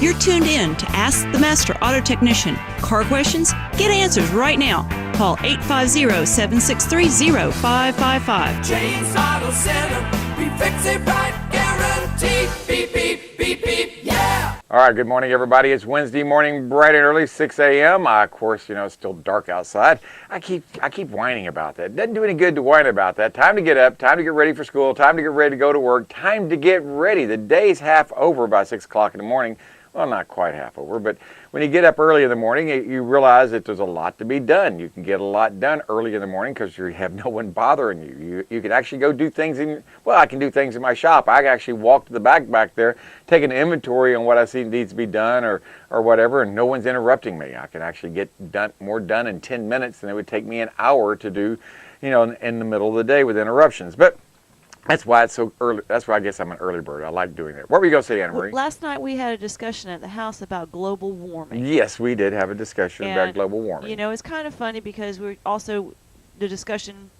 You're tuned in to Ask the Master Auto Technician. Car questions? Get answers right now. Call 850-763-0555. James Auto Center, we fix it right, guaranteed. Beep, beep, beep, beep, yeah! All right, good morning, everybody. It's Wednesday morning, bright and early, 6 a.m. Of course, it's still dark outside. I keep whining about that. It doesn't do any good to whine about that. Time to get up, time to get ready for school, time to get ready to go to work, time to get ready. The day's half over by 6 o'clock in the morning. Well, not quite half over, but when you get up early in the morning, you realize that there's a lot to be done. You can get a lot done early in the morning because you have no one bothering you. You can actually go do things I can do things in my shop. I can actually walk to the back there, take an inventory on what I see needs to be done or whatever, and no one's interrupting me. I can actually get more done in 10 minutes than it would take me an hour to do, in the middle of the day with interruptions. But that's why it's so early. That's why I guess I'm an early bird. I like doing that. What were you going to say, Anna Marie? Last night we had a discussion at the house about global warming. Yes, we did have a discussion about global warming. It's kind of funny because the discussion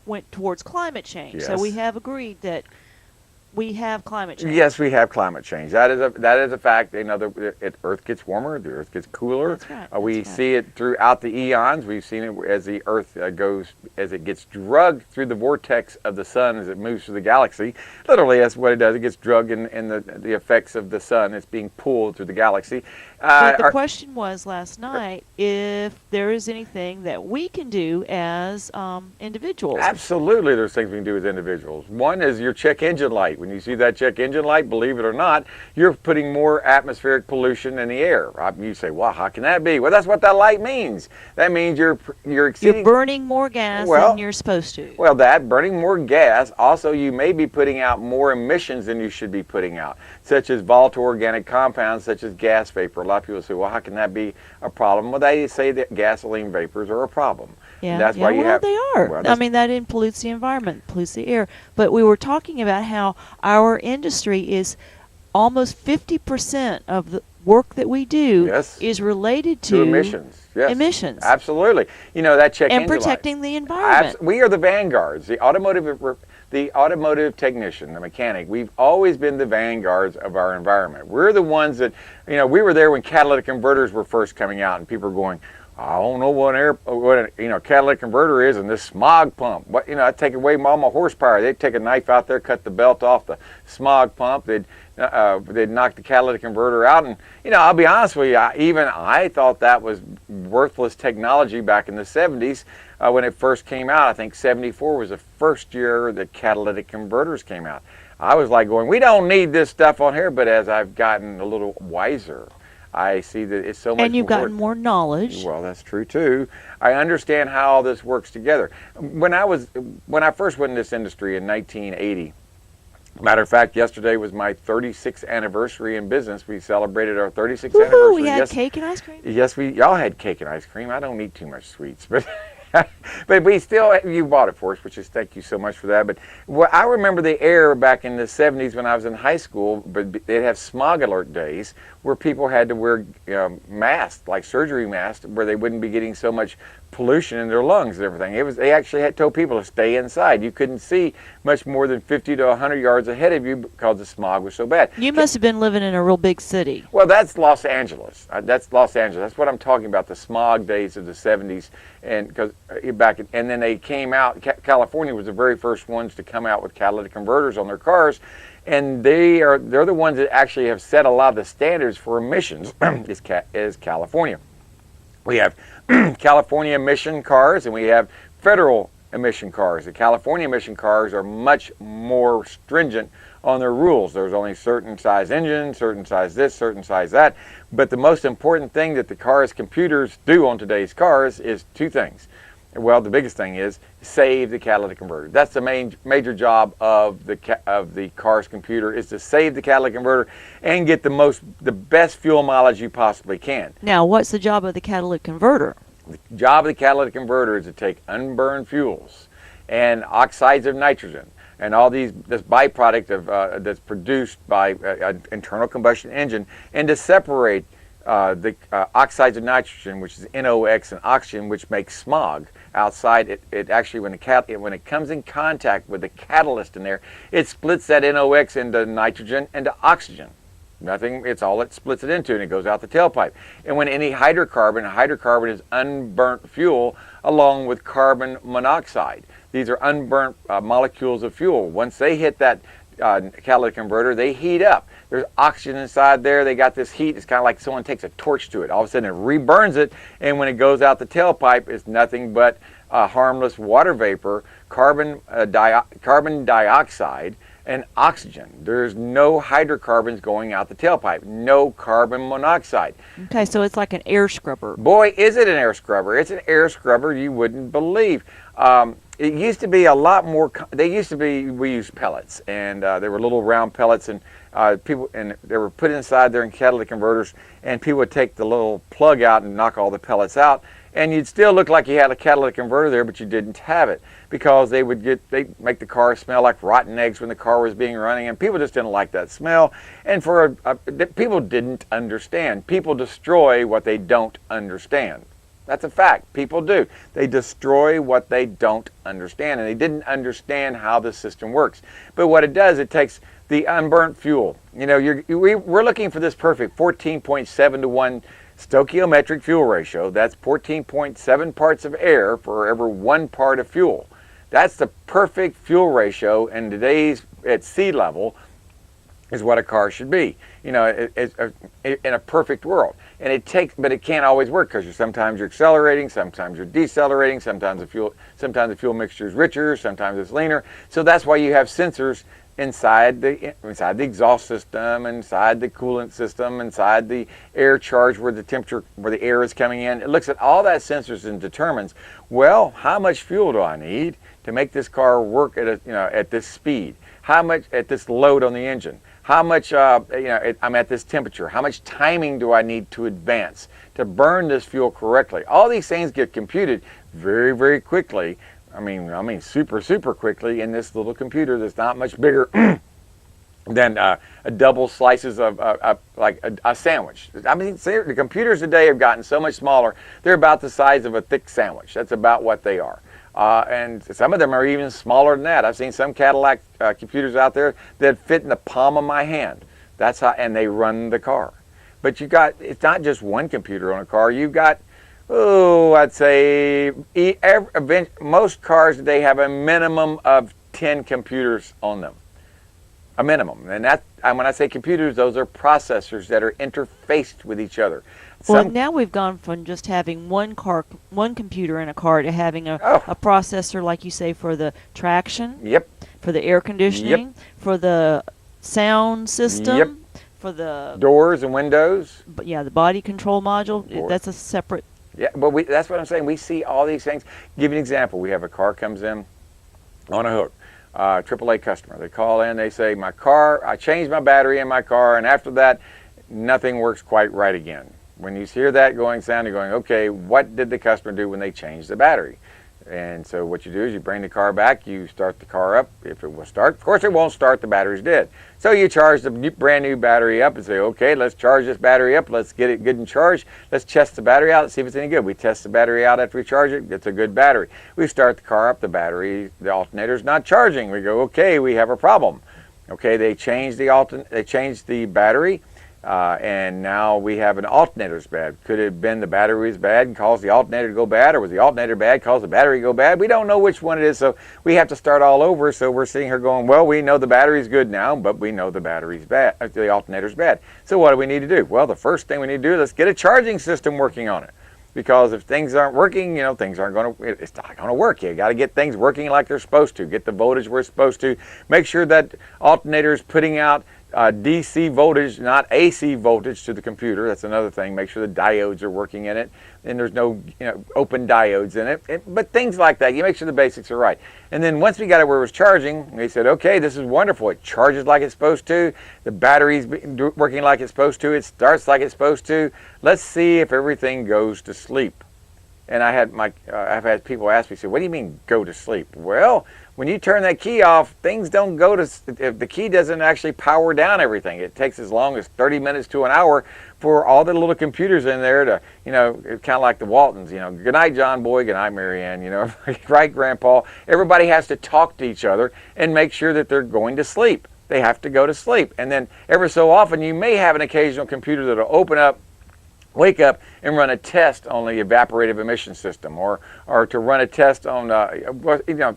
went towards climate change. Yes. So we have agreed that we have climate change. Yes, we have climate change. That is a fact. The Earth gets warmer, the Earth gets cooler. That's right. We see it throughout the eons. We've seen it as the Earth as it gets drugged through the vortex of the sun as it moves through the galaxy. Literally, that's what it does. It gets drugged in the effects of the sun. It's being pulled through the galaxy. But the question was last night if there is anything that we can do as individuals. Absolutely, there's things we can do as individuals. One is your check engine light. When you see that check engine light, believe it or not, you're putting more atmospheric pollution in the air. You say, well, how can that be? Well, that's what that light means. That means you're exceeding... You're burning more gas than you're supposed to. Well, burning more gas, also you may be putting out more emissions than you should be putting out, such as volatile organic compounds, such as gas vapor. A lot of people say, well, how can that be a problem? Well, they say that gasoline vapors are a problem. Yeah, that's why you have, they are. Well, that pollutes the environment, pollutes the air. But we were talking about how our industry is almost 50% of the work that we do is related to emissions. Yes. Emissions. Absolutely. That check engine and protecting the environment. We are the vanguards, the automotive technician, the mechanic. We've always been the vanguards of our environment. We're the ones that, we were there when catalytic converters were first coming out, and people were going, I don't know what a catalytic converter is, and this smog pump. I'd take away all my horsepower. They'd take a knife out there, cut the belt off the smog pump. They'd knock the catalytic converter out, and I'll be honest with you. I thought that was worthless technology back in the 70s when it first came out. I think 74 was the first year that catalytic converters came out. I was like going, we don't need this stuff on here. But as I've gotten a little wiser, I see that it's so much more. And you've gotten more knowledge. Well, that's true too. I understand how all this works together. When I first went in this industry in 1980, matter of fact, yesterday was my 36th anniversary in business. We celebrated our 36th anniversary. We had cake and ice cream. Yes, y'all had cake and ice cream. I don't eat too much sweets, but but we still, you bought it for us, which is, thank you so much for that. But I remember the air back in the 70s when I was in high school, but they'd have smog alert days where people had to wear masks, like surgery masks, where they wouldn't be getting so much pollution in their lungs and everything. They actually had told people to stay inside. You couldn't see much more than 50 to 100 yards ahead of you because the smog was so bad. You must have been living in a real big city. Well, that's Los Angeles. That's Los Angeles. That's what I'm talking about, the smog days of the 70s. And then they came out. California was the very first ones to come out with catalytic converters on their cars, and they're the ones that actually have set a lot of the standards for emissions. is California. We have California emission cars, and we have federal emission cars. The California emission cars are much more stringent on their rules. There's only certain size engine, certain size this, certain size that. But the most important thing that the car's computers do on today's cars is two things. Well, the biggest thing is save the catalytic converter. That's the major job of the car's computer, is to save the catalytic converter and get the best fuel mileage you possibly can. Now, what's the job of the catalytic converter? The job of the catalytic converter is to take unburned fuels and oxides of nitrogen and all this byproduct of that's produced by an internal combustion engine, and to separate the oxides of nitrogen, which is NOx, and oxygen, which makes smog outside. It actually, when it comes in contact with the catalyst in there, it splits that NOx into nitrogen and to oxygen. Nothing, it's all it splits it into, and it goes out the tailpipe. And when any hydrocarbon is unburnt fuel along with carbon monoxide. These are unburnt molecules of fuel. Once they hit that catalytic converter, they heat up. There's oxygen inside there. They got this heat. It's kind of like someone takes a torch to it. All of a sudden it reburns it, and when it goes out the tailpipe, it's nothing but harmless water vapor, carbon dioxide, and oxygen. There's no hydrocarbons going out the tailpipe. No carbon monoxide. Okay, so it's like an air scrubber. Boy, is it an air scrubber. It's an air scrubber you wouldn't believe. It used to be a lot more, we used pellets, and they were little round pellets, and they were put inside there in catalytic converters, and people would take the little plug out and knock all the pellets out, and you'd still look like you had a catalytic converter there, but you didn't have it, because they make the car smell like rotten eggs when the car was being running, and people just didn't like that smell, and people didn't understand. People destroy what they don't understand. That's a fact. People do. They destroy what they don't understand, and they didn't understand how the system works. But what it does, it takes the unburnt fuel. You know, we're looking for this perfect 14.7 to 1 stoichiometric fuel ratio. That's 14.7 parts of air for every 1 part of fuel. That's the perfect fuel ratio, and today's at sea level is what a car should be. You know, in a perfect world. And but it can't always work, because sometimes you're accelerating, sometimes you're decelerating, sometimes the fuel mixture is richer, sometimes it's leaner. So that's why you have sensors inside the exhaust system, inside the coolant system, inside the air charge where the air is coming in. It looks at all that sensors and determines, well, how much fuel do I need to make this car work at this speed? How much at this load on the engine? How much, I'm at this temperature. How much timing do I need to advance to burn this fuel correctly? All these things get computed very, very quickly. I mean, super, super quickly in this little computer that's not much bigger than a double slices of like a sandwich. I mean, the computers today have gotten so much smaller. They're about the size of a thick sandwich. That's about what they are. And some of them are even smaller than that. I've seen some Cadillac computers out there that fit in the palm of my hand. That's how, and they run the car. But it's not just one computer on a car. You've got, I'd say most cars today have a minimum of 10 computers on them. A minimum. And when I say computers, those are processors that are interfaced with each other. Well, now we've gone from just having one computer in a car to having a processor, like you say, for the traction, yep, for the air conditioning, yep, for the sound system, yep, for the doors and windows. But yeah, the body control module, that's a separate. Yeah, but that's what I'm saying. We see all these things. Give you an example. We have a car comes in on a hook. AAA customer. They call in, they say, I changed my battery in my car, and after that, nothing works quite right again. When you hear that sound, you're going, okay, what did the customer do when they changed the battery? And so what you do is you bring the car back, you start the car up. If it will start, of course it won't start, the battery's dead. So you charge the brand new battery up and say, okay, let's charge this battery up, let's get it good and charged, let's test the battery out, see if it's any good. We test the battery out after we charge it, it's a good battery. We start the car up, the alternator's not charging. We go, okay, we have a problem. Okay, they changed the battery. And now we have an alternator's bad. Could it have been the battery was bad and caused the alternator to go bad, or was the alternator bad, caused the battery to go bad? We don't know which one it is, so we have to start all over. So we're sitting here going, well, we know the battery's good now, but we know the battery's bad, the alternator's bad. So what do we need to do? Well, the first thing we need to do is let's get a charging system working on it. Because if things aren't working, it's not going to work. You got to get things working like they're supposed to. Get the voltage where it's supposed to. Make sure that alternator is putting out DC voltage, not AC voltage to the computer. That's another thing. Make sure the diodes are working in it, and there's no open diodes in it. But things like that, you make sure the basics are right. And then once we got it where it was charging, we said, okay, this is wonderful. It charges like it's supposed to. The battery's working like it's supposed to. It starts like it's supposed to. Let's see if everything goes to sleep. And I've had people ask me, say, what do you mean go to sleep? Well, when you turn that key off, things don't go to, if the key doesn't actually power down everything. It takes as long as 30 minutes to an hour for all the little computers in there to, kind of like the Waltons, good night, John Boy, good night, Mary Ann, right, Grandpa. Everybody has to talk to each other and make sure that they're going to sleep. they have to go to sleep. And then every so often you may have an occasional computer that will open up, wake up, and run a test on the evaporative emission system, or to run a test on,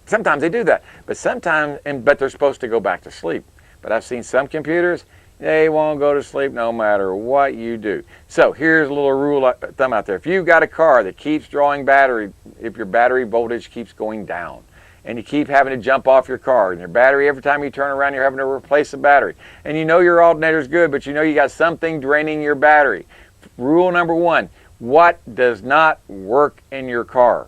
sometimes they do that, but they're supposed to go back to sleep. But I've seen some computers, they won't go to sleep no matter what you do. So here's a little rule of thumb out there. If you've got a car that keeps drawing battery, if your battery voltage keeps going down, and you keep having to jump off your car, and your battery, every time you turn around, you're having to replace the battery, and you know your alternator's good, but you know you got something draining your battery. Rule number one, what does not work in your car?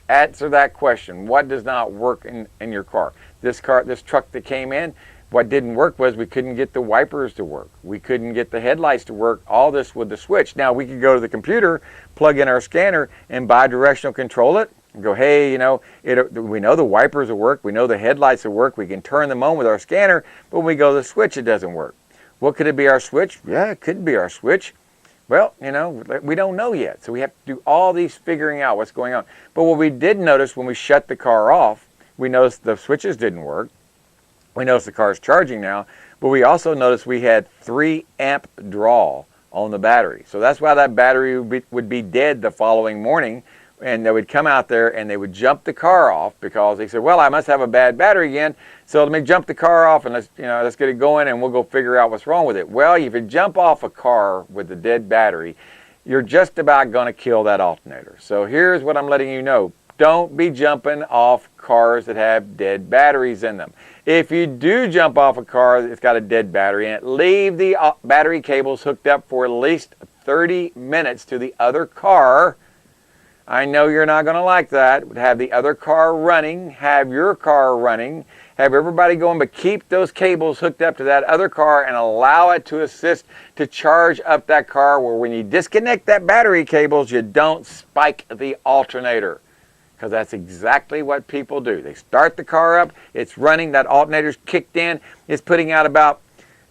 Answer that question. What does not work in your car? This truck that came in, what didn't work was we couldn't get the wipers to work. We couldn't get the headlights to work. All this with the switch. Now we could go to the computer, plug in our scanner, and bi-directional control it. And go, hey, we know the wipers will work. We know the headlights will work. We can turn them on with our scanner, but when we go to the switch, it doesn't work. What could it be, our switch? Yeah, it could be our switch. Well, we don't know yet. So we have to do all these figuring out what's going on. But what we did notice when we shut the car off, we noticed the switches didn't work. We noticed the car's charging now, but we also noticed we had 3 amp draw on the battery. So that's why that battery would be dead the following morning, and they would come out there and they would jump the car off because they said, well, I must have a bad battery again, so let me jump the car off and let's get it going and we'll go figure out what's wrong with it. Well, if you jump off a car with a dead battery, you're just about going to kill that alternator. So here's what I'm letting you know. Don't be jumping off cars that have dead batteries in them. If you do jump off a car that's got a dead battery in it, leave the battery cables hooked up for at least 30 minutes to the other car. I know you're not going to like that. Have the other car running, have your car running, have everybody going, but keep those cables hooked up to that other car and allow it to assist to charge up that car, where when you disconnect that battery cables, you don't spike the alternator. Because that's exactly what people do. They start the car up, it's running, that alternator's kicked in, it's putting out about,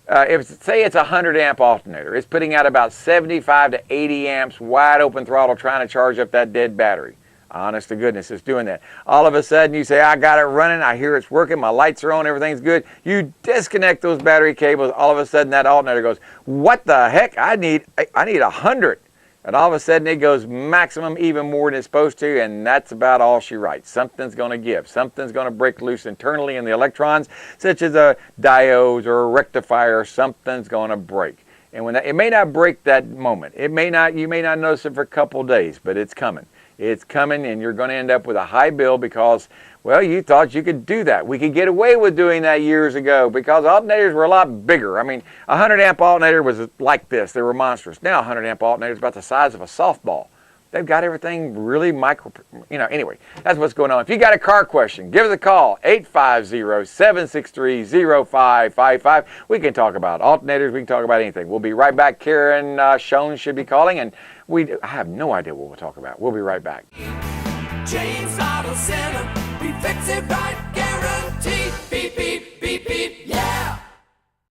say it's a 100 amp alternator, it's putting out about 75 to 80 amps wide open throttle trying to charge up that dead battery. Honest to goodness, it's doing that. All of a sudden you say, I got it running, I hear it's working, my lights are on, everything's good. You disconnect those battery cables, all of a sudden that alternator goes, what the heck, I need 100. And all of a sudden it goes maximum even more than it's supposed to, and that's about all she writes. Something's going to give. Something's going to break loose internally in the electrons, such as a diode or a rectifier. Something's going to break. And when it may not break that moment. You may not notice it for a couple days, but it's coming. It's coming, and you're going to end up with a high bill because, well, you thought you could do that. We could get away with doing that years ago because alternators were a lot bigger. I mean, a 100 amp alternator was like this. They were monstrous. Now a 100 amp alternator is about the size of a softball. They've got everything really micro, anyway, that's what's going on. If you got a car question, give us a call, 850-763-0555. We can talk about alternators. We can talk about anything. We'll be right back. Karen Schoen should be calling, and I have no idea what we'll talk about. We'll be right back. James Auto Center, we fix it right, guaranteed. Beep, beep, beep, beep, yeah.